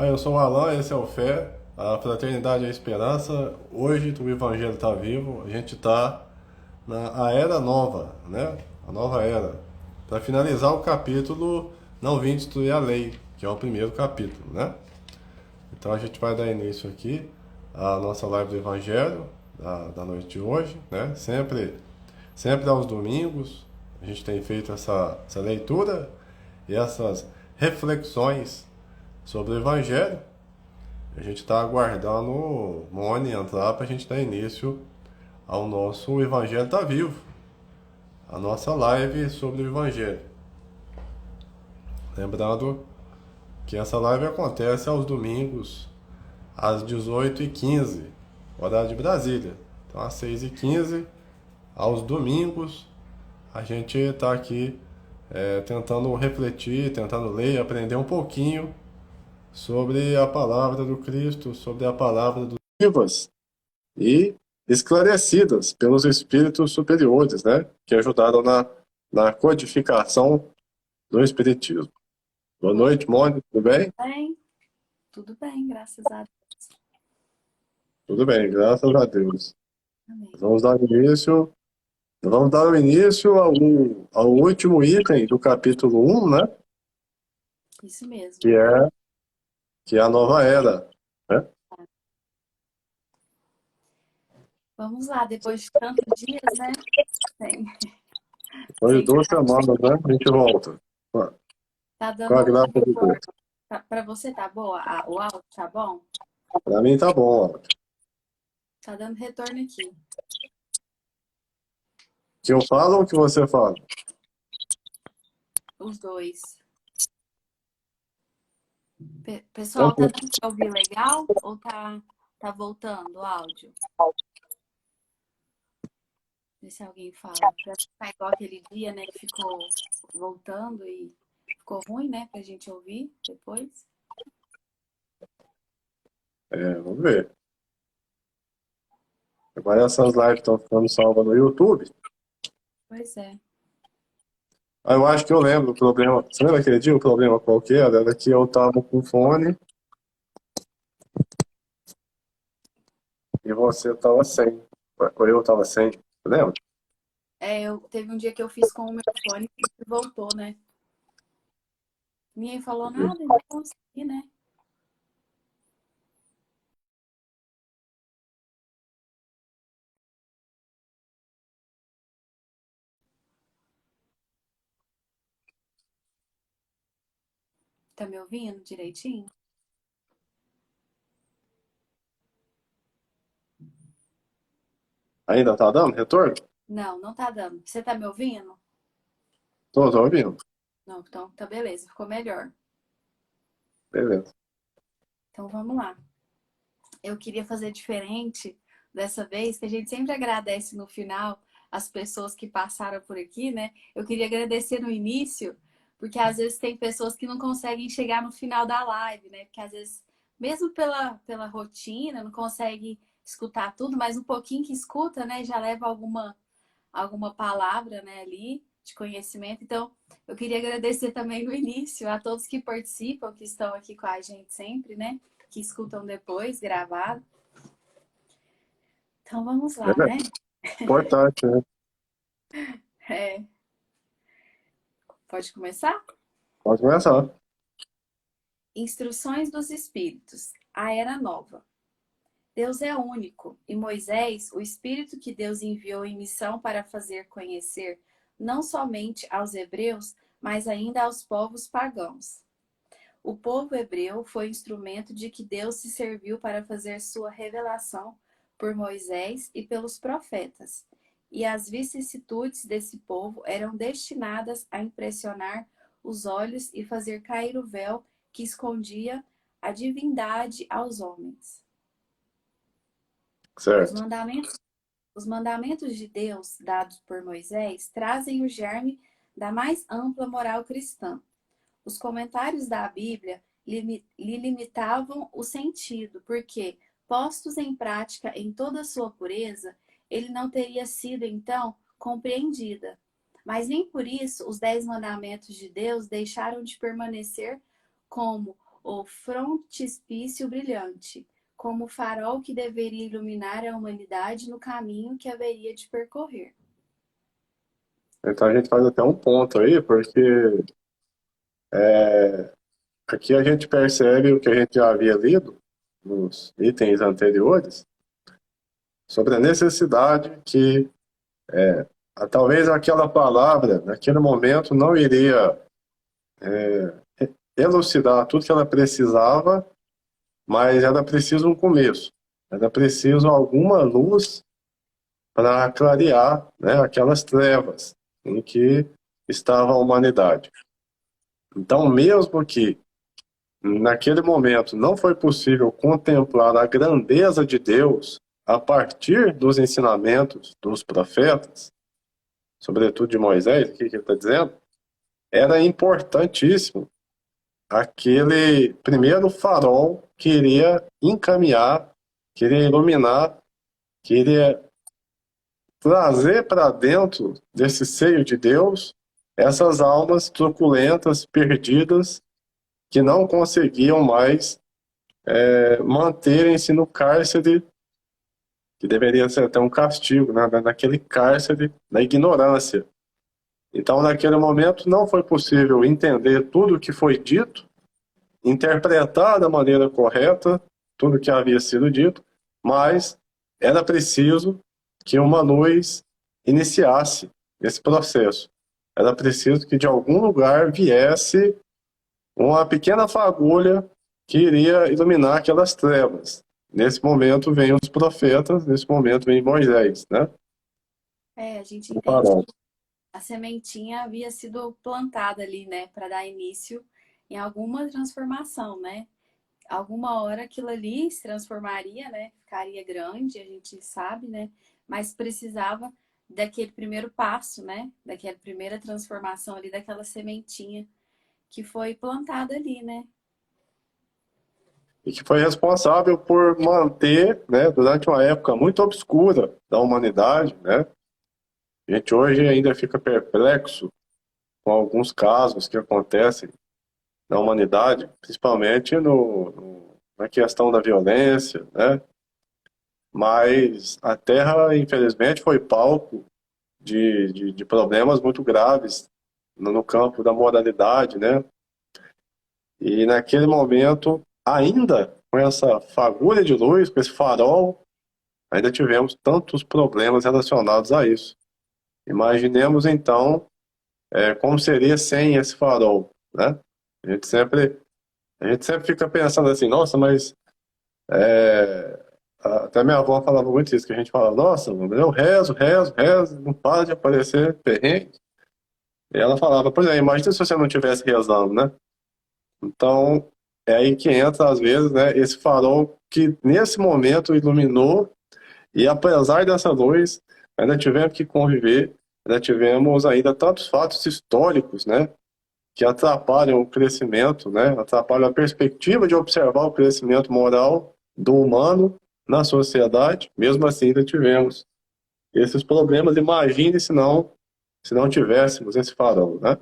Eu sou o Alan, esse é o Fé, a Fraternidade e a Esperança. Hoje o Evangelho está vivo, a gente está na a Era Nova, né? A nova era. Para finalizar o capítulo Não Vim Destruir a Lei, que é o primeiro capítulo, né? Então a gente vai dar início aqui à nossa live do Evangelho da noite de hoje, né? Sempre aos domingos a gente tem feito essa leitura e essas reflexões sobre o Evangelho. A gente está aguardando o Mone entrar para a gente dar início ao nosso Evangelho Tá Vivo, a nossa live sobre o Evangelho. Lembrando que essa live acontece aos domingos, às 18h15, horário de Brasília. Então, às 6h15, aos domingos, a gente está aqui tentando refletir, tentando ler, aprender um pouquinho sobre a palavra do Cristo, sobre a palavra dos vivas e esclarecidas pelos espíritos superiores, né, que ajudaram na codificação do espiritismo. Boa Boa noite, Mônica, tudo bem? bem, tudo bem, graças a Deus. Tudo bem, graças a Deus. Amém. Vamos dar início, vamos dar o início ao último item do capítulo 1, né, Isso mesmo. que é, que é a nova era, né? Vamos lá, depois de tantos dias, né? Sem, Depois de sem 2 semanas, né, a gente volta. tá Com a dando graça de Deus. para você tá boa? O áudio tá bom? Para mim tá bom, ó. Tá dando retorno aqui. Que eu falo ou que você fala? Os dois. Então, Pessoal, tá dando pra ouvir legal ou tá voltando o áudio? Vê se alguém fala. Pra ficar igual aquele dia, né, que ficou voltando e ficou ruim, né, pra gente ouvir depois. vamos ver. Agora essas lives estão ficando salvas no YouTube. Pois é. Eu acho que eu lembro o problema. Você lembra aquele dia o problema qualquer? Era que eu tava com fone e você tava sem. Ou eu tava sem. Você lembra? Teve um dia que eu fiz com o meu fone e voltou, né? Ninguém falou nada, então consegui, né? Tá me ouvindo direitinho? Ainda tá dando retorno? Não, não tá dando. Você tá me ouvindo? Tô ouvindo. Não, então tá beleza, ficou melhor. Beleza. Então vamos lá. Eu queria fazer diferente dessa vez, que a gente sempre agradece no final as pessoas que passaram por aqui, né? Eu queria agradecer no início, porque às vezes tem pessoas que não conseguem chegar no final da live, né? Porque às vezes, mesmo pela rotina, não consegue escutar tudo, mas um pouquinho que escuta, né, já leva alguma palavra, né, ali de conhecimento. Então, eu queria agradecer também no início a todos que participam, que estão aqui com a gente sempre, né, que escutam depois, gravado. Então, vamos lá, Beleza. né? Importante, né? É, pode começar? Pode começar. Instruções dos Espíritos, a Era Nova. Deus é único e Moisés, o Espírito que Deus enviou em missão para fazer conhecer não somente aos hebreus, mas ainda aos povos pagãos. O povo hebreu foi instrumento de que Deus se serviu para fazer sua revelação por Moisés e pelos profetas, e as vicissitudes desse povo eram destinadas a impressionar os olhos e fazer cair o véu que escondia a divindade aos homens. Os Certo. mandamentos, os mandamentos de Deus dados por Moisés trazem o germe da mais ampla moral cristã. Os comentários da Bíblia lhe limitavam o sentido, porque, postos em prática em toda a sua pureza, ele não teria sido, então, compreendida. Mas nem por isso os 10 mandamentos de Deus deixaram de permanecer como o frontispício brilhante, como o farol que deveria iluminar a humanidade no caminho que haveria de percorrer. Então a gente faz até um ponto aí, porque aqui a gente percebe o que a gente já havia lido nos itens anteriores, sobre a necessidade que talvez aquela palavra, naquele momento, não iria elucidar tudo que ela precisava, mas era preciso um começo. Era preciso alguma luz para clarear, né, aquelas trevas em que estava a humanidade. Então, mesmo que naquele momento não foi possível contemplar a grandeza de Deus a partir dos ensinamentos dos profetas, sobretudo de Moisés, o que ele está dizendo, era importantíssimo aquele primeiro farol que iria encaminhar, que iria iluminar, que iria trazer para dentro desse seio de Deus essas almas truculentas, perdidas, que não conseguiam mais manterem-se no cárcere, que deveria ser até um castigo, né? Naquele cárcere da ignorância. Então, naquele momento, não foi possível entender tudo o que foi dito, interpretar da maneira correta tudo o que havia sido dito, mas era preciso que uma luz iniciasse esse processo. Era preciso que de algum lugar viesse uma pequena fagulha que iria iluminar aquelas trevas. Nesse momento vêm os profetas, nesse momento vem Moisés, né? A gente O entende farol. que a sementinha havia sido plantada ali, né, para dar início em alguma transformação, né? Alguma hora aquilo ali se transformaria, né? Ficaria grande, a gente sabe, né? Mas precisava daquele primeiro passo, né? Daquela primeira transformação ali, daquela sementinha que foi plantada ali, né? E que foi responsável por manter, né, durante uma época muito obscura da humanidade, né? A gente hoje ainda fica perplexo com alguns casos que acontecem na humanidade, principalmente na questão da violência, né? Mas a Terra, infelizmente, foi palco de problemas muito graves no campo da moralidade, né? E naquele momento, ainda com essa fagulha de luz, com esse farol, ainda tivemos tantos problemas relacionados a isso. Imaginemos então como seria sem esse farol, né? A gente sempre, a gente sempre fica pensando assim, nossa, mas até minha avó falava muito isso, que a gente fala, nossa, eu rezo, rezo, rezo, não para de aparecer perrengue. E ela falava, pois é, imagina se você não estivesse rezando, né? Então, é aí que entra, às vezes, né, esse farol que nesse momento iluminou, e apesar dessa luz, ainda tivemos que conviver, ainda tivemos ainda tantos fatos históricos, né, que atrapalham o crescimento, né, atrapalham a perspectiva de observar o crescimento moral do humano na sociedade. Mesmo assim, ainda tivemos esses problemas. Imagine se não tivéssemos esse farol, né?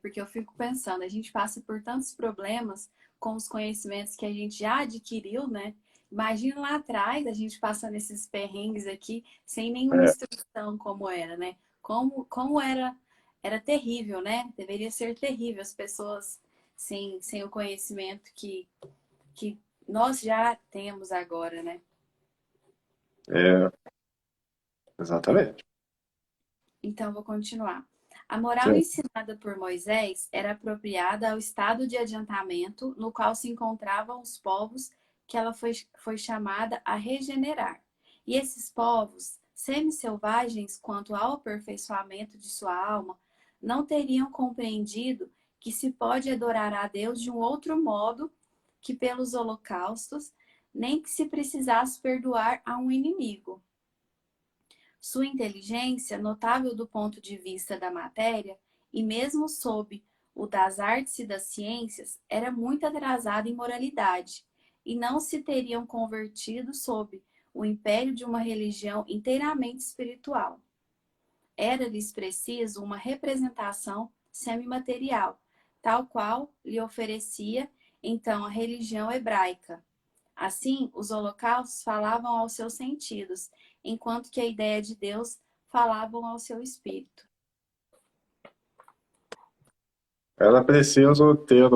Porque eu fico pensando, a gente passa por tantos problemas com os conhecimentos que a gente já adquiriu, né? Imagina lá atrás a gente passando esses perrengues aqui sem nenhuma É, instrução como era, né? Como era terrível, né? Deveria ser terrível as pessoas sem o conhecimento que nós já temos agora, né? é, exatamente. Então, vou continuar. A moral Sim. ensinada por Moisés era apropriada ao estado de adiantamento no qual se encontravam os povos que ela foi chamada a regenerar. E esses povos, semi-selvagens quanto ao aperfeiçoamento de sua alma, não teriam compreendido que se pode adorar a Deus de um outro modo que pelos holocaustos, nem que se precisasse perdoar a um inimigo. Sua inteligência, notável do ponto de vista da matéria, e mesmo sob o das artes e das ciências, era muito atrasada em moralidade, e não se teriam convertido sob o império de uma religião inteiramente espiritual. Era-lhes preciso uma representação semimaterial, tal qual lhe oferecia então a religião hebraica. Assim, os holocaustos falavam aos seus sentidos, enquanto que a ideia de Deus falavam ao seu espírito. Ela precisa ter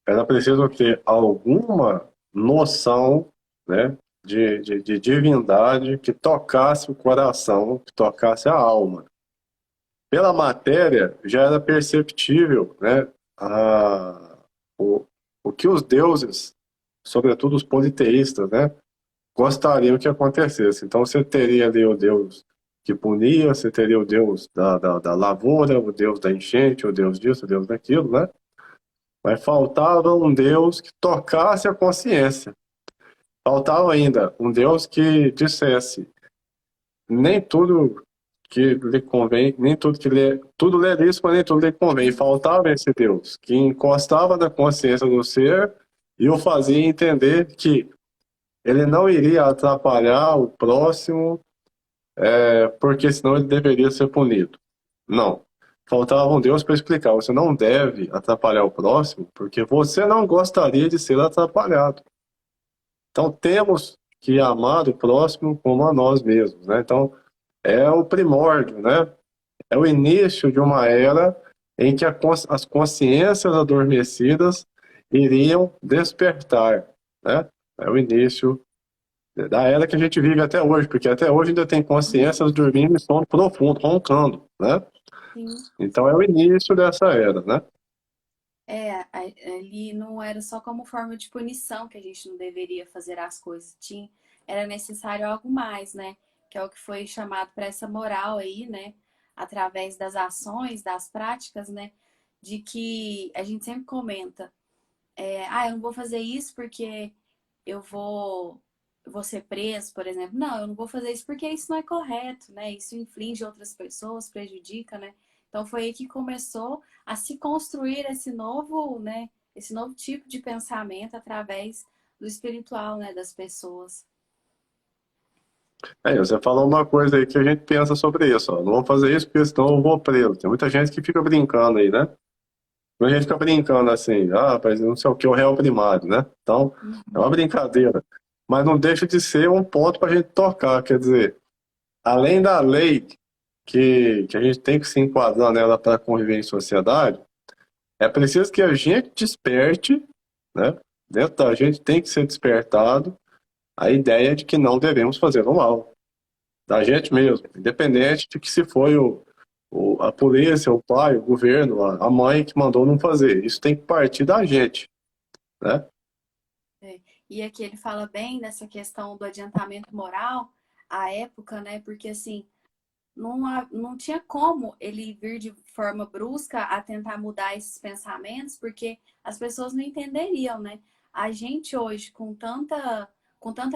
ela precisa ter alguma noção, né, de divindade que tocasse o coração, que tocasse a alma. Pela matéria, já era perceptível, né, a, o, o que os deuses, sobretudo os politeístas, né, gostariam que acontecesse. Então você teria ali o deus que punia, você teria o deus da lavoura, o deus da enchente, o deus disso, o deus daquilo, né? Mas faltava um Deus que tocasse a consciência. Faltava ainda um Deus que dissesse: nem tudo que lhe convém, nem tudo que lhe, tudo lhe é lícito, mas nem tudo lhe convém. E faltava esse Deus que encostava na consciência do ser e o fazia entender que ele não iria atrapalhar o próximo, porque senão ele deveria ser punido. Não. Faltava um Deus para explicar: você não deve atrapalhar o próximo, porque você não gostaria de ser atrapalhado. Então temos que amar o próximo como a nós mesmos, né? Então é o primórdio, né? É o início de uma era em que as consciências adormecidas iriam despertar, né? É o início da era que a gente vive até hoje, porque até hoje ainda tem consciências dormindo em sono profundo, roncando, né? Sim. Então é o início dessa era, né? Ali não era só como forma de punição que a gente não deveria fazer as coisas. Era necessário algo mais, né? Que é o que foi chamado para essa moral aí, né? Através das ações, das práticas, né? De que a gente sempre comenta, eu não vou fazer isso porque eu vou ser preso, por exemplo. Não, eu não vou fazer isso porque isso não é correto, né? Isso inflige outras pessoas, prejudica, né? Então foi aí que começou a se construir esse novo, né? Esse novo tipo de pensamento através do espiritual, né? Das pessoas. Você falou uma coisa aí que a gente pensa sobre isso, ó. Não vou fazer isso porque senão eu vou preso. Tem muita gente que fica brincando aí, né? A gente fica brincando assim, mas não sei o que, o réu primário, né? Então, é uma Uhum. brincadeira. Mas não deixa de ser um ponto para a gente tocar. Quer dizer, além da lei que a gente tem que se enquadrar nela para conviver em sociedade, é preciso que a gente desperte, né? Dentro da gente tem que ser despertado a ideia de que não devemos fazer o mal. Da gente mesmo, independente de que se foi a polícia, o pai, o governo, a mãe que mandou não fazer. Isso tem que partir da gente, né? É. E aqui ele fala bem nessa questão do adiantamento moral, à época, né? Porque assim, não tinha como ele vir de forma brusca a tentar mudar esses pensamentos, porque as pessoas não entenderiam, né? A gente hoje, com tanto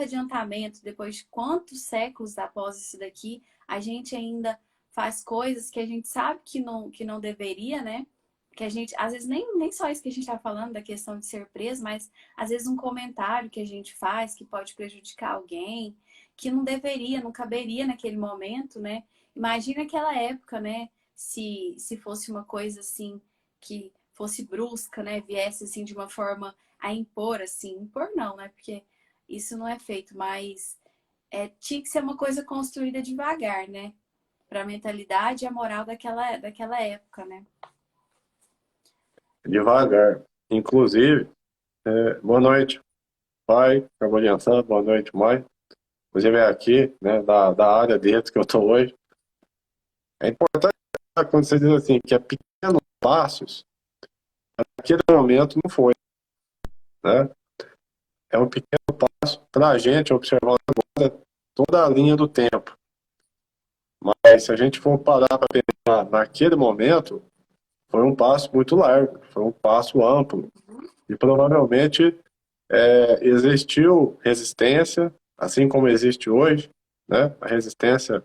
adiantamento, depois de quantos séculos após isso daqui, a gente ainda faz coisas que a gente sabe que não deveria, né? Que a gente, às vezes, nem só isso que a gente está falando, da questão de ser preso, mas às vezes um comentário que a gente faz que pode prejudicar alguém, que não deveria, não caberia naquele momento, né? Imagina aquela época, né? Se fosse uma coisa assim que fosse brusca, né? Viesse assim de uma forma a impor, assim, impor não, né? Porque isso não é feito, mas tinha que ser uma coisa construída devagar, né? Para a mentalidade e a moral daquela época, né? Devagar. Inclusive, boa noite, pai. Acabou de entrar, boa noite, mãe. Inclusive é aqui, né, da área dentro que eu estou hoje. É importante quando você diz assim, que é pequenos passos, naquele momento não foi, né? É um pequeno passo para a gente observar agora toda a linha do tempo. Mas se a gente for parar para pensar naquele momento, foi um passo muito largo, foi um passo amplo. E provavelmente existiu resistência, assim como existe hoje, né? A resistência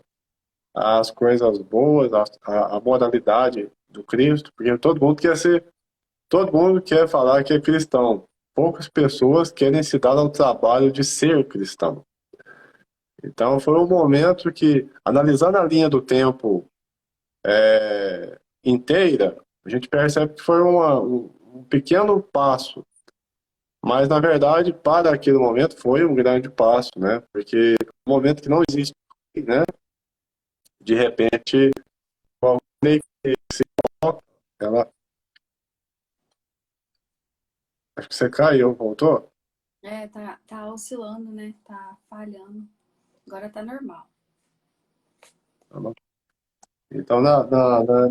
às coisas boas, à moralidade do Cristo, porque todo mundo quer falar que é cristão. Poucas pessoas querem se dar ao trabalho de ser cristão. Então foi um momento que, analisando a linha do tempo inteira, a gente percebe que foi um pequeno passo, Mas, na verdade, para aquele momento foi um grande passo, né? Porque um momento que não existe, né? De repente, meio que se coloca, ela, acho que você caiu, voltou? É, tá oscilando, né? Tá falhando. Agora tá normal. Tá bom. Então,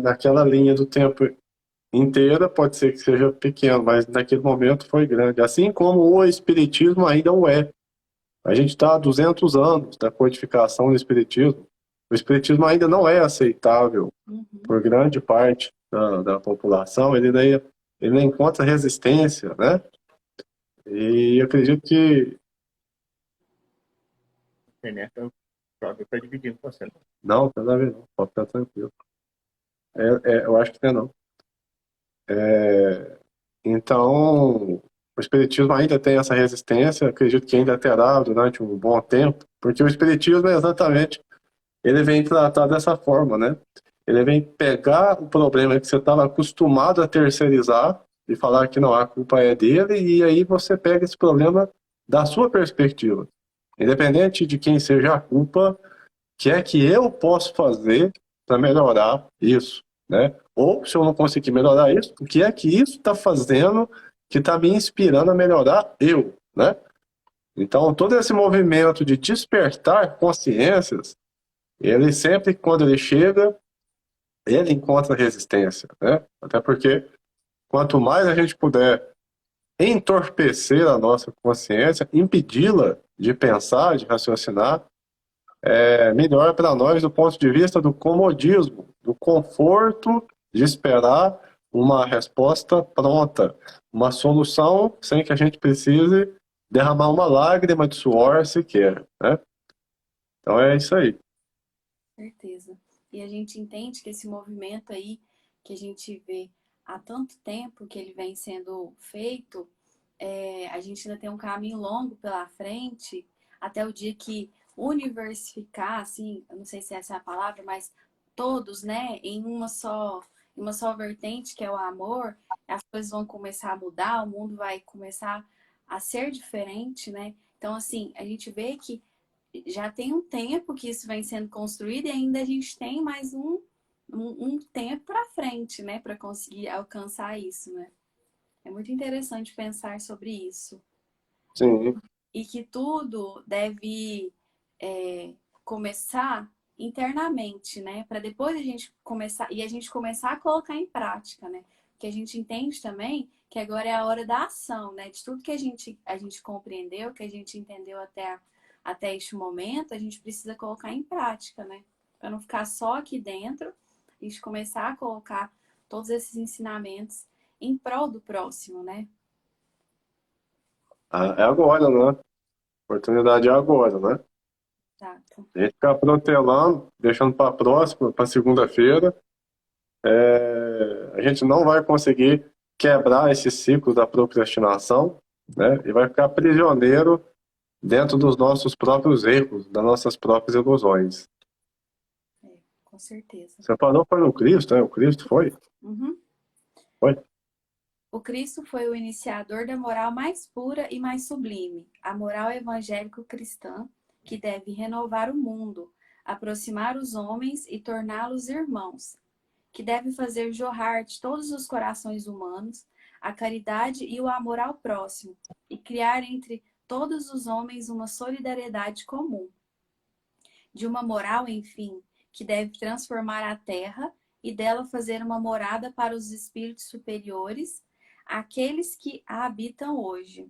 naquela linha do tempo inteira, pode ser que seja pequeno, mas naquele momento foi grande. Assim como o Espiritismo ainda o é. A gente está há 200 anos da codificação do Espiritismo. O Espiritismo ainda não é aceitável Uhum. por grande parte da população, ele não encontra resistência, né? E eu acredito que... internet é o próprio para dividir com você. Não, não tem nada a ver, não. Pode ficar tranquilo. Eu acho que não. Então, o Espiritismo ainda tem essa resistência, acredito que ainda terá durante um bom tempo, porque o Espiritismo é exatamente, ele vem tratar dessa forma, né? Ele vem pegar o problema que você estava acostumado a terceirizar e falar que não, a culpa é dele, e aí você pega esse problema da sua perspectiva. Independente de quem seja a culpa, que é que eu posso fazer para melhorar isso, né? Ou se eu não conseguir melhorar isso, o que é que isso está fazendo que está me inspirando a melhorar eu, né? Então, todo esse movimento de despertar consciências, ele sempre, quando ele chega, ele encontra resistência, né? Até porque quanto mais a gente puder entorpecer a nossa consciência, impedi-la de pensar, de raciocinar, melhor para nós do ponto de vista do comodismo, do conforto de esperar uma resposta pronta, uma solução sem que a gente precise derramar uma lágrima de suor sequer, né? Então é isso aí. Certeza. E a gente entende que esse movimento aí que a gente vê há tanto tempo que ele vem sendo feito, a gente ainda tem um caminho longo pela frente, até o dia que universificar, assim, eu não sei se essa é a palavra, mas todos, né, em uma só vertente, que é o amor, as coisas vão começar a mudar, o mundo vai começar a ser diferente, né? Então, assim, a gente vê que já tem um tempo que isso vem sendo construído e ainda a gente tem mais um tempo para frente, né, para conseguir alcançar isso, né? É muito interessante pensar sobre isso. Sim, E que tudo deve começar internamente, né? Para depois a gente começar e a gente começar a colocar em prática, né? Porque a gente entende também que agora é a hora da ação, né? De tudo que a gente compreendeu, que a gente entendeu até este momento, a gente precisa colocar em prática, né? Para não ficar só aqui dentro, a gente começar a colocar todos esses ensinamentos em prol do próximo, né? é agora, né? A oportunidade é agora, né? Exato. A gente ficar protelando, deixando para a próxima, para segunda-feira, a gente não vai conseguir quebrar esse ciclo da procrastinação, né? E vai ficar prisioneiro dentro dos nossos próprios erros, das nossas próprias ilusões. Com certeza. Você falou foi no Cristo, né? O Cristo foi? Uhum. Foi? O Cristo foi o iniciador da moral mais pura e mais sublime, a moral evangélico-cristã, que deve renovar o mundo, aproximar os homens e torná-los irmãos, que deve fazer jorrar de todos os corações humanos a caridade e o amor ao próximo, e criar entre todos os homens uma solidariedade comum. De uma moral, enfim, que deve transformar a terra e dela fazer uma morada para os espíritos superiores, aqueles que a habitam hoje.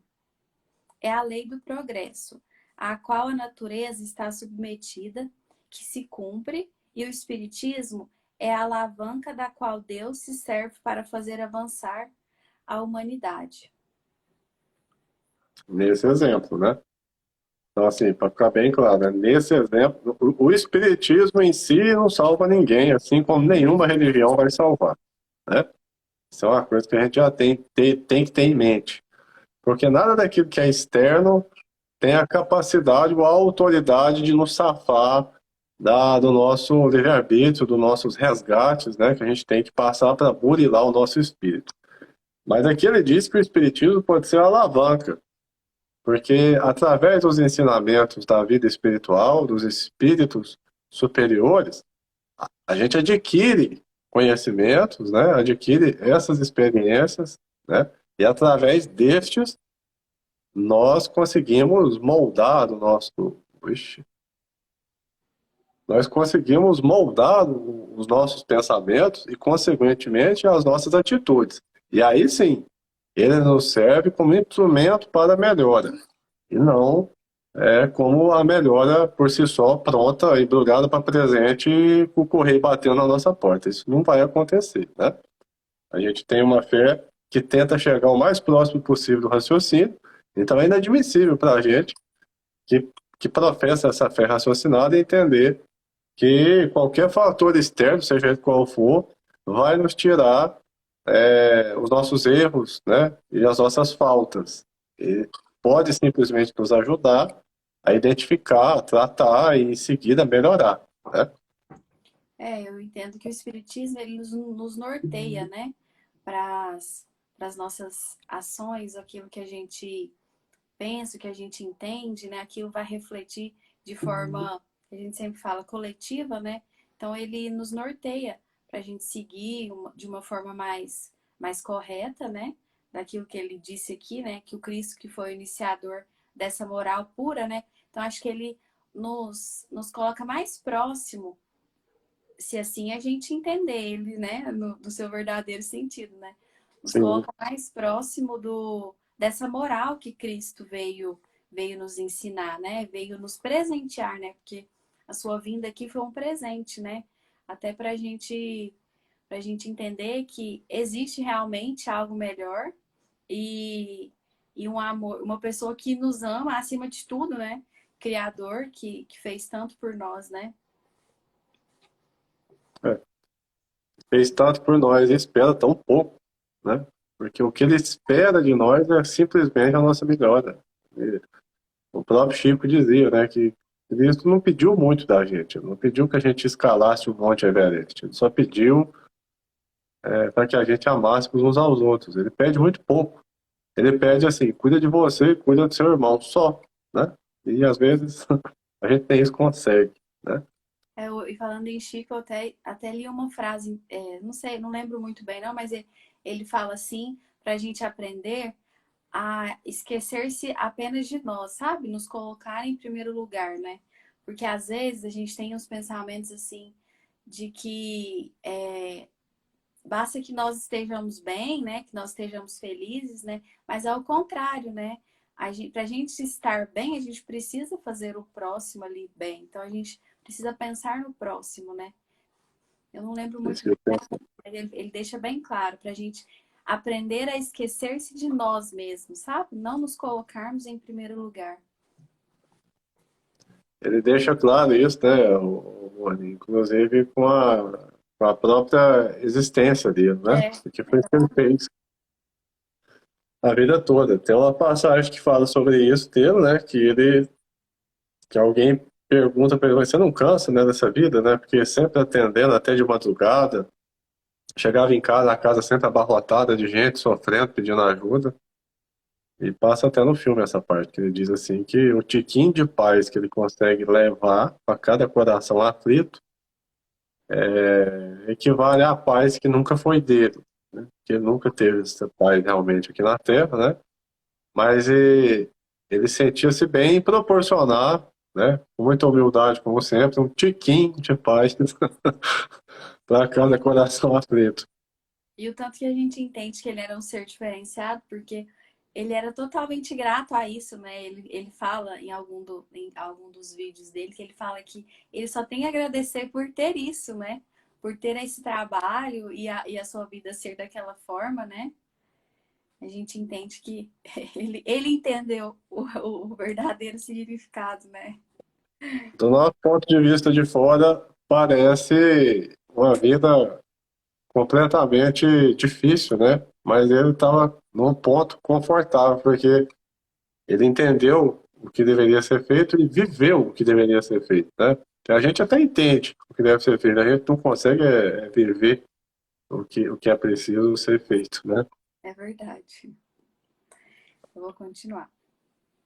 É a lei do progresso, à qual a natureza está submetida, que se cumpre, e o espiritismo é a alavanca da qual Deus se serve para fazer avançar a humanidade. Nesse exemplo, né? Então, assim, para ficar bem claro, né? Nesse exemplo, o Espiritismo em si não salva ninguém, assim como nenhuma religião vai salvar, né? Isso é uma coisa que a gente já tem que ter em mente. Porque nada daquilo que é externo tem a capacidade ou a autoridade de nos safar do nosso livre-arbítrio, dos nossos resgates, né? Que a gente tem que passar para burilar o nosso espírito. Mas aqui ele diz que o Espiritismo pode ser uma alavanca, porque através dos ensinamentos da vida espiritual, dos espíritos superiores, a gente adquire conhecimentos, né? Adquire essas experiências, né? E através destes, nós conseguimos moldar o nosso. Ixi, nós conseguimos moldar os nossos pensamentos e, consequentemente, as nossas atitudes. E aí sim, ele nos serve como instrumento para a melhora, e não como a melhora por si só, pronta, embrulhada para presente e o correio batendo na nossa porta. Isso não vai acontecer, né? A gente tem uma fé que tenta chegar o mais próximo possível do raciocínio, então é inadmissível para a gente que, que professa essa fé raciocinada entender que qualquer fator externo, seja ele qual for, vai nos tirar os nossos erros, né, e as nossas faltas. E pode simplesmente nos ajudar a identificar, a tratar e em seguida melhorar, né? Eu entendo que o Espiritismo ele nos norteia, né, para as nossas ações, aquilo que a gente pensa, o que a gente entende, né, aquilo vai refletir de forma, a gente sempre fala, coletiva, né? Então ele nos norteia para a gente seguir de uma forma mais correta, né? Daquilo que ele disse aqui, né? Que o Cristo que foi o iniciador dessa moral pura, né? Então acho que ele nos coloca mais próximo, se assim a gente entender ele, né? No seu verdadeiro sentido, né? Nos Sim. coloca mais próximo dessa moral que Cristo veio nos ensinar, né? Veio nos presentear, né? Porque a sua vinda aqui foi um presente, né? Até para a gente entender que existe realmente algo melhor e um amor, uma pessoa que nos ama acima de tudo, né? Criador que fez tanto por nós, né? É. Fez tanto por nós e espera tão pouco, né? Porque o que ele espera de nós é simplesmente a nossa melhora. E o próprio Chico dizia, né, que Cristo não pediu muito da gente, não pediu que a gente escalasse o Monte Everest, ele só pediu para que a gente amasse uns aos outros. Ele pede muito pouco. Ele pede assim, cuida de você e cuida do seu irmão, só, né? E às vezes a gente nem isso consegue, né? E falando em Chico, eu até li uma frase, não sei, não lembro muito bem, não, mas ele fala assim, para a gente aprender a esquecer-se apenas de nós, sabe? Nos colocar em primeiro lugar, né? Porque às vezes a gente tem uns pensamentos assim, de que basta que nós estejamos bem, né? Que nós estejamos felizes, né? Mas é o contrário, né? Para a gente estar bem, a gente precisa fazer o próximo ali bem. Então a gente precisa pensar no próximo, né? Eu não lembro Isso muito que eu bem, penso. mas ele deixa bem claro para a gente aprender a esquecer-se de nós mesmos, sabe? Não nos colocarmos em primeiro lugar. Ele deixa claro isso, né? Inclusive com a própria existência dele, né? É, Porque foi isso que ele fez a vida toda. Tem uma passagem que fala sobre isso dele, né? Que alguém pergunta para ele, você não cansa, né, dessa vida, né? Porque sempre atendendo até de madrugada, chegava em casa, a casa sempre abarrotada de gente sofrendo, pedindo ajuda. E passa até no filme essa parte, que ele diz assim que o tiquinho de paz que ele consegue levar para cada coração aflito equivale à paz que nunca foi dele, né? Que ele nunca teve essa paz realmente aqui na Terra, né? Mas ele sentia-se bem em proporcionar, né, com muita humildade, como sempre, um tiquinho de paz para cada coração aflito. E o tanto que a gente entende que ele era um ser diferenciado, porque ele era totalmente grato a isso, né? Ele fala em algum dos vídeos dele que ele fala que ele só tem a agradecer por ter isso, né? Por ter esse trabalho e a sua vida ser daquela forma, né? A gente entende que ele entendeu o verdadeiro significado, né? Do nosso ponto de vista de fora, parece uma vida completamente difícil, né? Mas ele estava num ponto confortável, porque ele entendeu o que deveria ser feito e viveu o que deveria ser feito, né? A gente até entende o que deve ser feito, a gente não consegue viver o que é preciso ser feito, né? É verdade. Eu vou continuar.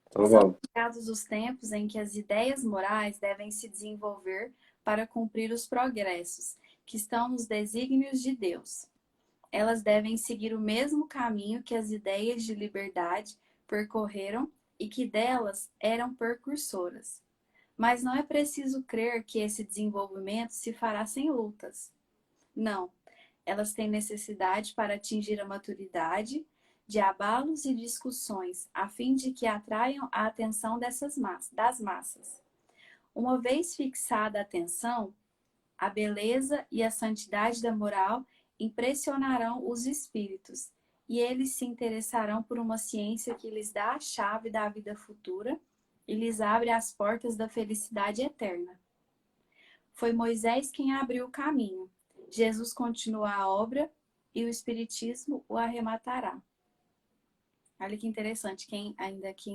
Então São vamos. chegados os tempos em que as ideias morais devem se desenvolver para cumprir os progressos que estão nos desígnios de Deus. Elas devem seguir o mesmo caminho que as ideias de liberdade percorreram e que delas eram precursoras. Mas não é preciso crer que esse desenvolvimento se fará sem lutas. Não, elas têm necessidade para atingir a maturidade de abalos e discussões, a fim de que atraiam a atenção das massas. Uma vez fixada a atenção, a beleza e a santidade da moral impressionarão os espíritos, e eles se interessarão por uma ciência que lhes dá a chave da vida futura e lhes abre as portas da felicidade eterna. Foi Moisés quem abriu o caminho. Jesus continua a obra e o Espiritismo o arrematará. Olha que interessante, quem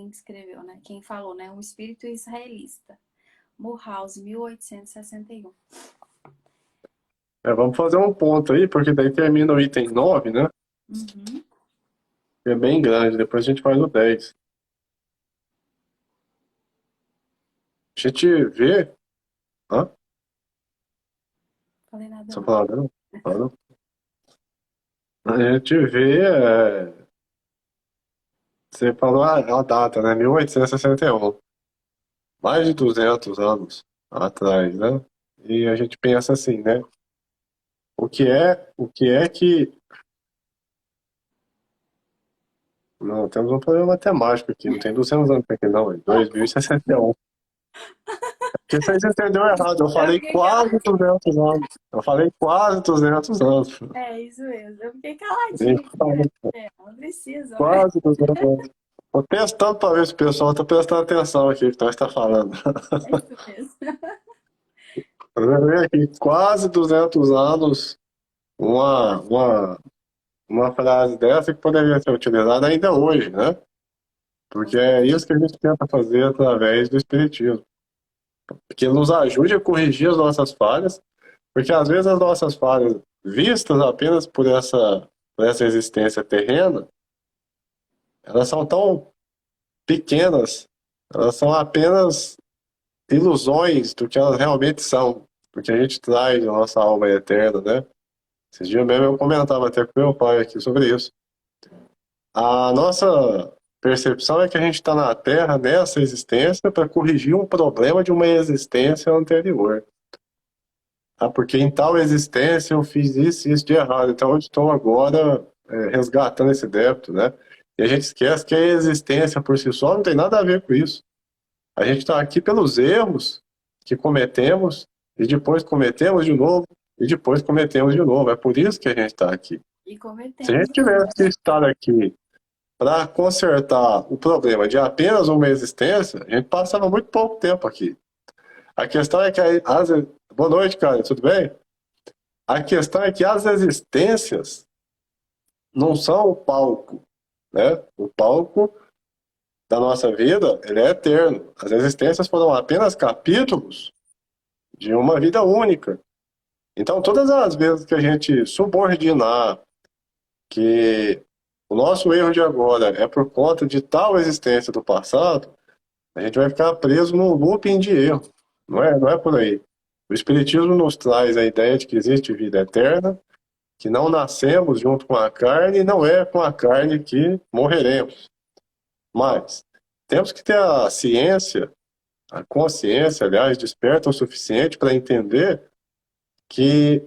escreveu, né? Quem falou, né? Um espírito israelita. Mulhouse, 1861. Vamos fazer um ponto aí, porque daí termina o item 9, né? Uhum. É bem grande, depois a gente faz o 10. A gente vê. Hã? Falei nada Só não. falar, não? Fala. A gente vê. Você falou a data, né? 1861. Mais de 200 anos atrás, né? E a gente pensa assim, né? O que é que... Não, temos um problema matemático aqui, não tem 200 anos aqui não, é 2061. Porque vocês entenderam errado, eu falei fiquei quase 200 anos. Eu falei quase 200 anos. É isso mesmo. Eu fiquei Eu caladinha. falei Não precisa, né? quase 200 anos. Tô testando para ver se o pessoal tá prestando atenção aqui no que nós está falando. É isso mesmo. Eu vi aqui, quase 200 anos, uma frase dessa que poderia ser utilizada ainda hoje, né? Porque é isso que a gente tenta fazer através do Espiritismo. Que nos ajude a corrigir as nossas falhas, porque às vezes as nossas falhas, vistas apenas por essa existência terrena, elas são tão pequenas, elas são apenas ilusões do que elas realmente são, porque a gente traz a nossa alma eterna, né? Esses dias mesmo eu comentava até com meu pai aqui sobre isso. A nossa percepção é que a gente está na Terra nessa existência para corrigir um problema de uma existência anterior. Porque em tal existência eu fiz isso e isso de errado, então eu estou agora resgatando esse débito, né? E a gente esquece que a existência por si só não tem nada a ver com isso. A gente está aqui pelos erros que cometemos e depois cometemos de novo e depois cometemos de novo. É por isso que a gente está aqui. E Se a cometemos. gente tivesse que estar aqui para consertar o problema de apenas uma existência, a gente passava muito pouco tempo aqui. A questão é que boa noite, cara, tudo bem? A questão é que as existências não são o palco, né? O palco da nossa vida, ele é eterno. As existências foram apenas capítulos de uma vida única. Então, todas as vezes que a gente subordinar que o nosso erro de agora é por conta de tal existência do passado, a gente vai ficar preso num looping de erro. Não é por aí. O Espiritismo nos traz a ideia de que existe vida eterna, que não nascemos junto com a carne e não é com a carne que morreremos. Mas temos que ter a ciência, a consciência, aliás, desperta o suficiente para entender que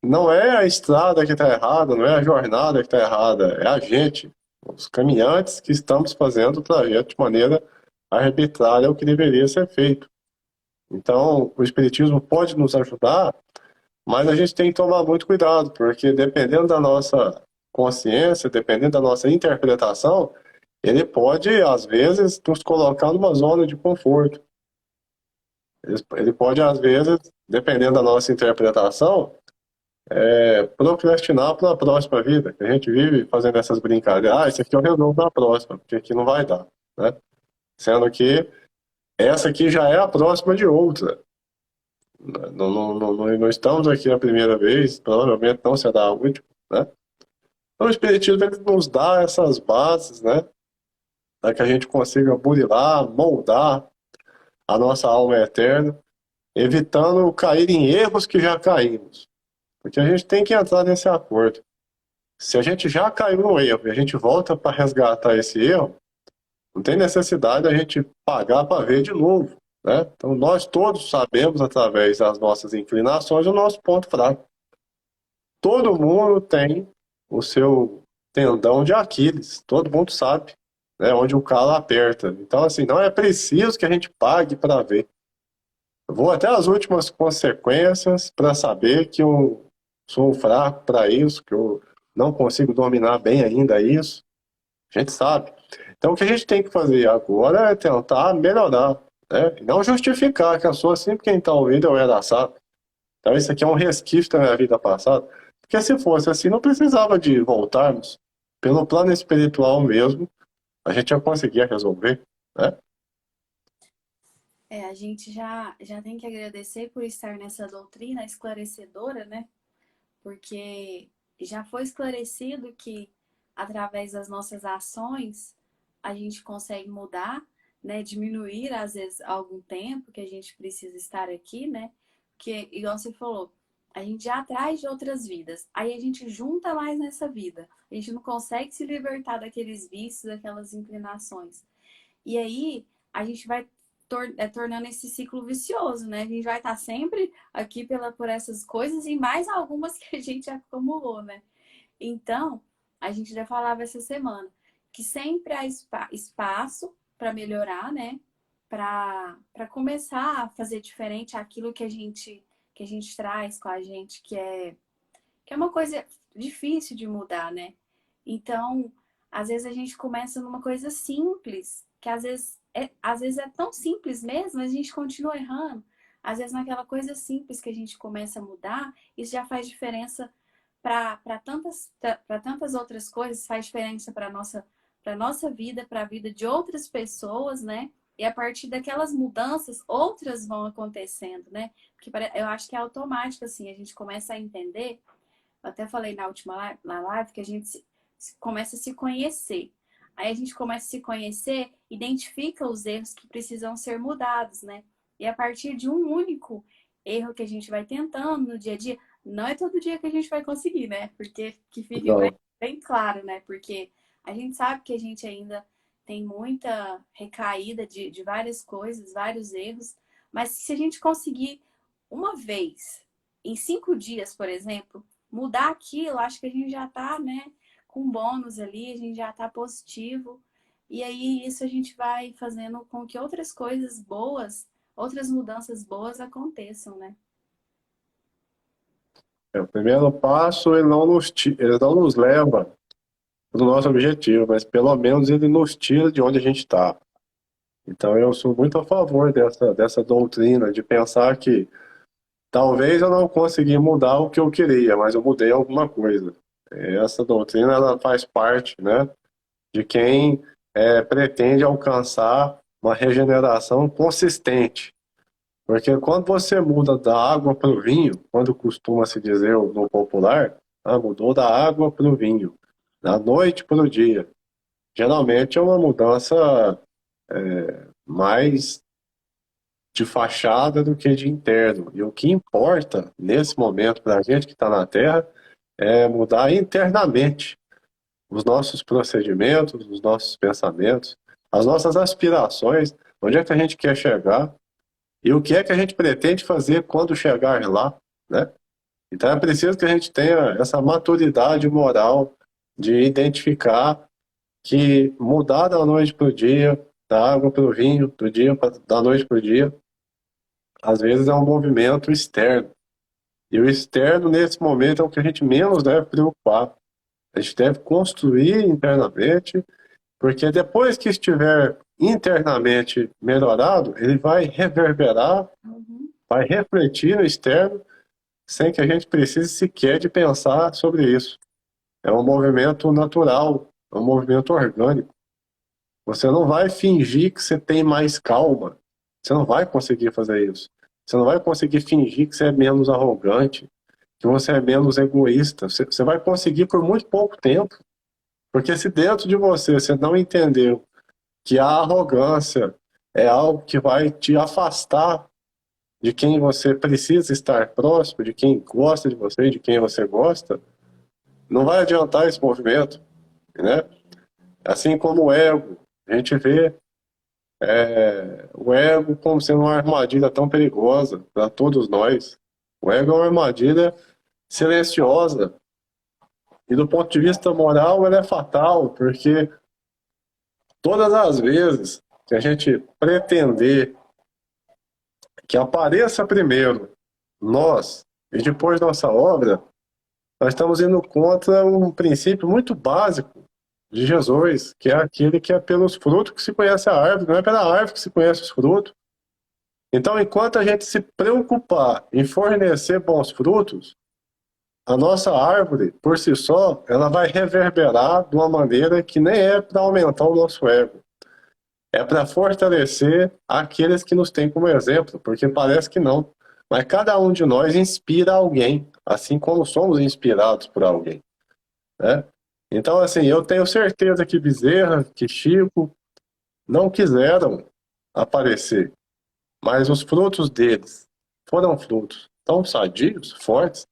não é a estrada que está errada, não é a jornada que está errada, é a gente, os caminhantes que estamos fazendo o trajeto de maneira arbitrária ao que deveria ser feito. Então, o Espiritismo pode nos ajudar, mas a gente tem que tomar muito cuidado, porque dependendo da nossa consciência, dependendo da nossa interpretação, ele pode, às vezes, nos colocar numa zona de conforto. Ele pode, às vezes, dependendo da nossa interpretação, procrastinar para a próxima vida. A gente vive fazendo essas brincadeiras. Isso aqui eu resolvo na próxima, porque aqui não vai dar, né? Sendo que essa aqui já é a próxima de outra. Não estamos aqui a primeira vez, provavelmente não será a última, né? Então, o Espiritismo ele nos dá essas bases, né? Para que a gente consiga burilar, moldar a nossa alma eterna, evitando cair em erros que já caímos. Porque a gente tem que entrar nesse acordo. Se a gente já caiu no erro e a gente volta para resgatar esse erro, não tem necessidade a gente pagar para ver de novo, né? Então nós todos sabemos, através das nossas inclinações, o nosso ponto fraco. Todo mundo tem o seu tendão de Aquiles, todo mundo sabe, né, onde o calo aperta. Então, assim, não é preciso que a gente pague para ver. Eu vou até as últimas consequências para saber que eu sou fraco para isso, que eu não consigo dominar bem ainda isso. A gente sabe. Então, o que a gente tem que fazer agora é tentar melhorar, né? E não justificar que eu sou assim porque quem está ouvindo eu era assado. Então, isso aqui é um resquício da minha vida passada. Porque se fosse assim, não precisava de voltarmos. Pelo plano espiritual mesmo, a gente já conseguia resolver, né? A gente já tem que agradecer por estar nessa doutrina esclarecedora, né? Porque já foi esclarecido que através das nossas ações a gente consegue mudar, né? Diminuir às vezes algum tempo que a gente precisa estar aqui, né? Porque, igual você falou, a gente já atrás de outras vidas, aí a gente junta mais nessa vida, a gente não consegue se libertar daqueles vícios, daquelas inclinações. E aí a gente vai tornando esse ciclo vicioso, né? A gente vai estar sempre aqui por essas coisas e mais algumas que a gente acumulou, né? Então, a gente já falava essa semana que sempre há espaço para melhorar, né? Para começar a fazer diferente aquilo que a gente traz com a gente, que é uma coisa difícil de mudar, né? Então, às vezes a gente começa numa coisa simples, que às vezes é tão simples mesmo, mas a gente continua errando. Às vezes naquela coisa simples que a gente começa a mudar, isso já faz diferença para tantas outras coisas, faz diferença para nossa vida, para a vida de outras pessoas, né? E a partir daquelas mudanças, outras vão acontecendo, né? Porque eu acho que é automático, assim, a gente começa a entender. Eu até falei na última live que a gente começa a se conhecer. Aí a gente começa a se conhecer, identifica os erros que precisam ser mudados, né? E a partir de um único erro que a gente vai tentando no dia a dia, não é todo dia que a gente vai conseguir, né? Porque que fique Não. bem claro, né? Porque a gente sabe que a gente ainda tem muita recaída de várias coisas, vários erros, mas se a gente conseguir uma vez, em 5 dias, por exemplo, mudar aquilo, acho que a gente já tá, né, com bônus ali, a gente já tá positivo. E aí isso a gente vai fazendo com que outras coisas boas, outras mudanças boas aconteçam, né? O primeiro passo, ele não nos leva para o nosso objetivo, mas pelo menos ele nos tira de onde a gente está. Então eu sou muito a favor dessa doutrina, de pensar que talvez eu não consegui mudar o que eu queria, mas eu mudei alguma coisa. Essa doutrina ela faz parte, né, de quem pretende alcançar uma regeneração consistente. Porque quando você muda da água para o vinho, quando costuma se dizer no popular, mudou da água para o vinho, da noite para o dia. Geralmente é uma mudança mais de fachada do que de interno. E o que importa nesse momento para a gente que está na Terra é mudar internamente os nossos procedimentos, os nossos pensamentos, as nossas aspirações, onde é que a gente quer chegar e o que é que a gente pretende fazer quando chegar lá, né? Então é preciso que a gente tenha essa maturidade moral de identificar que mudar da noite para o dia, da água para o vinho, da noite para o dia, às vezes é um movimento externo. E o externo, nesse momento, é o que a gente menos deve preocupar. A gente deve construir internamente, porque depois que estiver internamente melhorado, ele vai reverberar, Uhum. vai refletir no externo, sem que a gente precise sequer de pensar sobre isso. É um movimento natural, é um movimento orgânico. Você não vai fingir que você tem mais calma. Você não vai conseguir fazer isso. Você não vai conseguir fingir que você é menos arrogante, que você é menos egoísta. Você vai conseguir por muito pouco tempo. Porque se dentro de você não entendeu que a arrogância é algo que vai te afastar de quem você precisa estar próximo, de quem gosta de você, de quem você gosta, não vai adiantar esse movimento, né? Assim como o ego, a gente vê o ego como sendo uma armadilha tão perigosa para todos nós. O ego é uma armadilha silenciosa e do ponto de vista moral ela é fatal, porque todas as vezes que a gente pretender que apareça primeiro nós e depois nossa obra, nós estamos indo contra um princípio muito básico de Jesus, que é aquele que é pelos frutos que se conhece a árvore, não é pela árvore que se conhece os frutos. Então, enquanto a gente se preocupar em fornecer bons frutos, a nossa árvore, por si só, ela vai reverberar de uma maneira que nem é para aumentar o nosso ego. É para fortalecer aqueles que nos têm como exemplo, porque parece que não. Mas cada um de nós inspira alguém, assim como somos inspirados por alguém, né? Então, assim, eu tenho certeza que Bezerra, que Chico não quiseram aparecer, mas os frutos deles foram frutos tão sadios, fortes,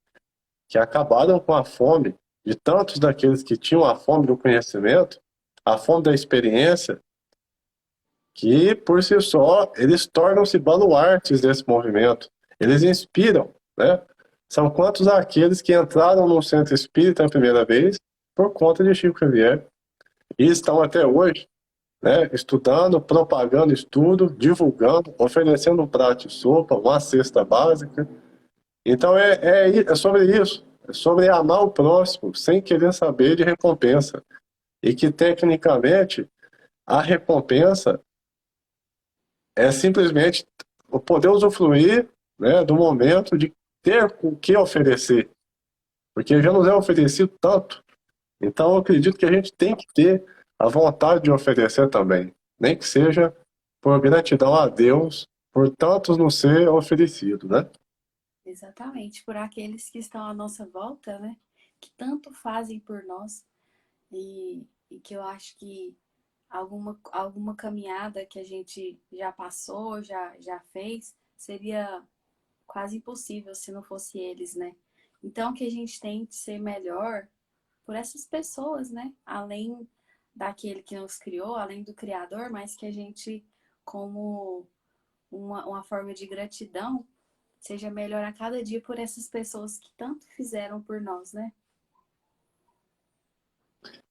que acabaram com a fome de tantos daqueles que tinham a fome do conhecimento, a fome da experiência, que por si só eles tornam-se baluartes desse movimento. Eles inspiram, né? São quantos aqueles que entraram no centro espírita a primeira vez por conta de Chico Xavier e estão até hoje, né, estudando, propagando estudo, divulgando, oferecendo um prato de sopa, uma cesta básica. Então é sobre isso, é sobre amar o próximo sem querer saber de recompensa. E que tecnicamente a recompensa é simplesmente o poder usufruir, né, do momento de ter o que oferecer, porque já nos é oferecido tanto. Então eu acredito que a gente tem que ter a vontade de oferecer também, nem que seja por gratidão a Deus por tantos nos ser oferecido, né? Exatamente, por aqueles que estão à nossa volta, né? Que tanto fazem por nós e que eu acho que alguma caminhada que a gente já passou, já fez, seria quase impossível se não fosse eles, né? Então que a gente tente ser melhor por essas pessoas, né? Além daquele que nos criou, além do Criador, mas que a gente, como uma forma de gratidão, seja melhor a cada dia por essas pessoas que tanto fizeram por nós, né?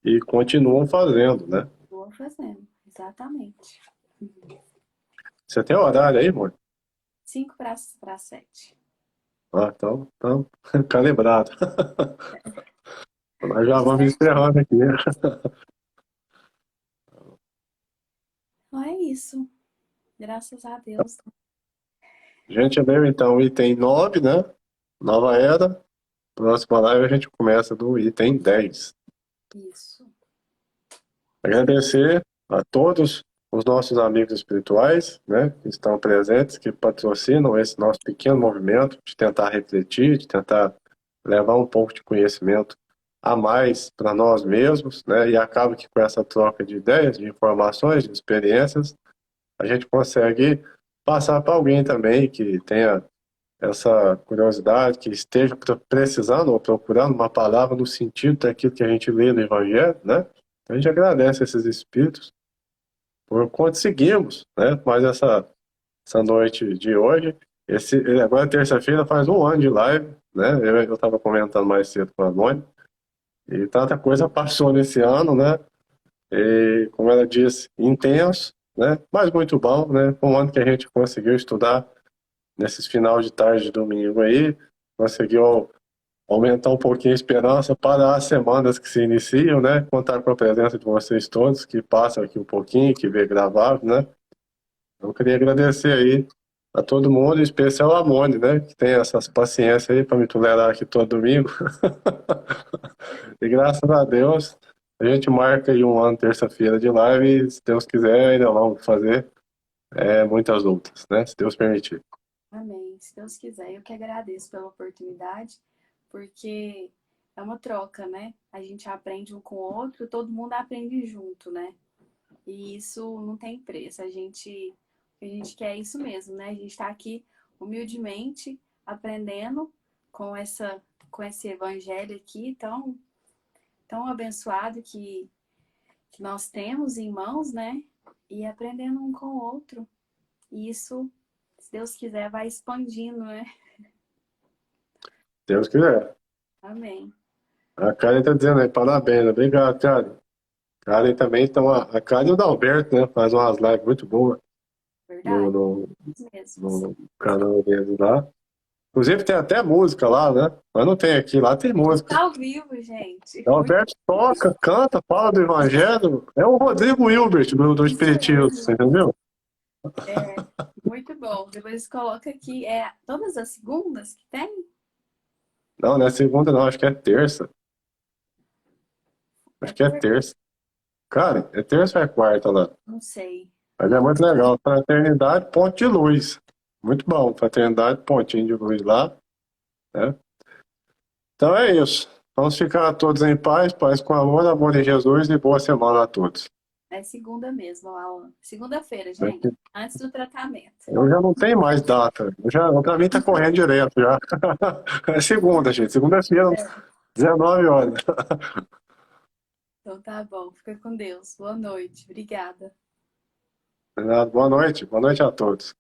E continuam fazendo, né? Vou fazendo, exatamente. Você tem horário aí, amor? 5 para 7. Ah, então calibrado. Nós já vamos Certinho. encerrando aqui. Então é isso. Graças a Deus. A gente leu então o item 9, né? Nova Era. Próxima live a gente começa do item 10. Isso. Agradecer a todos os nossos amigos espirituais, né, que estão presentes, que patrocinam esse nosso pequeno movimento de tentar refletir, de tentar levar um pouco de conhecimento a mais para nós mesmos, né, e acaba que com essa troca de ideias, de informações, de experiências, a gente consegue passar para alguém também que tenha essa curiosidade, que esteja precisando ou procurando uma palavra no sentido daquilo que a gente lê no Evangelho, né? A gente agradece esses espíritos por conseguirmos, né? Mais essa noite de hoje. Agora, terça-feira, faz um ano de live, né? Eu estava comentando mais cedo com a Mônica, e tanta coisa passou nesse ano, né? E, como ela disse, intenso, né? Mas muito bom, né? Um ano que a gente conseguiu estudar nesses final de tarde de domingo aí, conseguiu aumentar um pouquinho a esperança para as semanas que se iniciam, né? Contar com a presença de vocês todos, que passam aqui um pouquinho, que vê gravado, né? Eu queria agradecer aí a todo mundo, em especial a Mone, né? Que tem essas paciências aí para me tolerar aqui todo domingo. E graças a Deus, a gente marca aí um ano, terça-feira de live, e se Deus quiser, ainda vamos fazer muitas outras, né? Se Deus permitir. Amém. Se Deus quiser, eu que agradeço pela oportunidade, porque é uma troca, né? A gente aprende um com o outro, todo mundo aprende junto, né? E isso não tem preço. A gente quer isso mesmo, né? A gente está aqui humildemente aprendendo com esse evangelho aqui tão abençoado que nós temos em mãos, né? E aprendendo um com o outro. E isso, se Deus quiser, vai expandindo, né? Deus quiser. Amém. A Karen tá dizendo aí, parabéns, obrigado, Karen. Karen também, então, a Karen e o Dalberto, né? Faz umas lives muito boas no, Verdade, no, isso mesmo. no canal deles lá. Inclusive tem até música lá, né? Mas não tem aqui, lá tem música. Tá ao vivo, gente. O Muito Alberto toca, canta, fala do Evangelho. É o Rodrigo Hilbert do isso Espiritismo, você mesmo. entendeu? É, muito bom. Depois coloca aqui, todas as segundas que tem? Não, não é segunda, não, acho que é terça. É Acho que é terça. Cara, é terça ou é quarta lá? Não sei. Mas é muito legal. Fraternidade Ponte de Luz. Muito bom. Fraternidade Pontinho de Luz lá, né? Então é isso. Vamos ficar todos em paz, paz com amor em Jesus e boa semana a todos. É segunda mesmo, aula. Segunda-feira, gente. Antes do tratamento. Eu já não tenho mais data. Pra mim tá correndo direto já. É segunda, gente. Segunda-feira, 19 horas. Então tá bom. Fica com Deus. Boa noite. Obrigada. Boa noite. Boa noite a todos.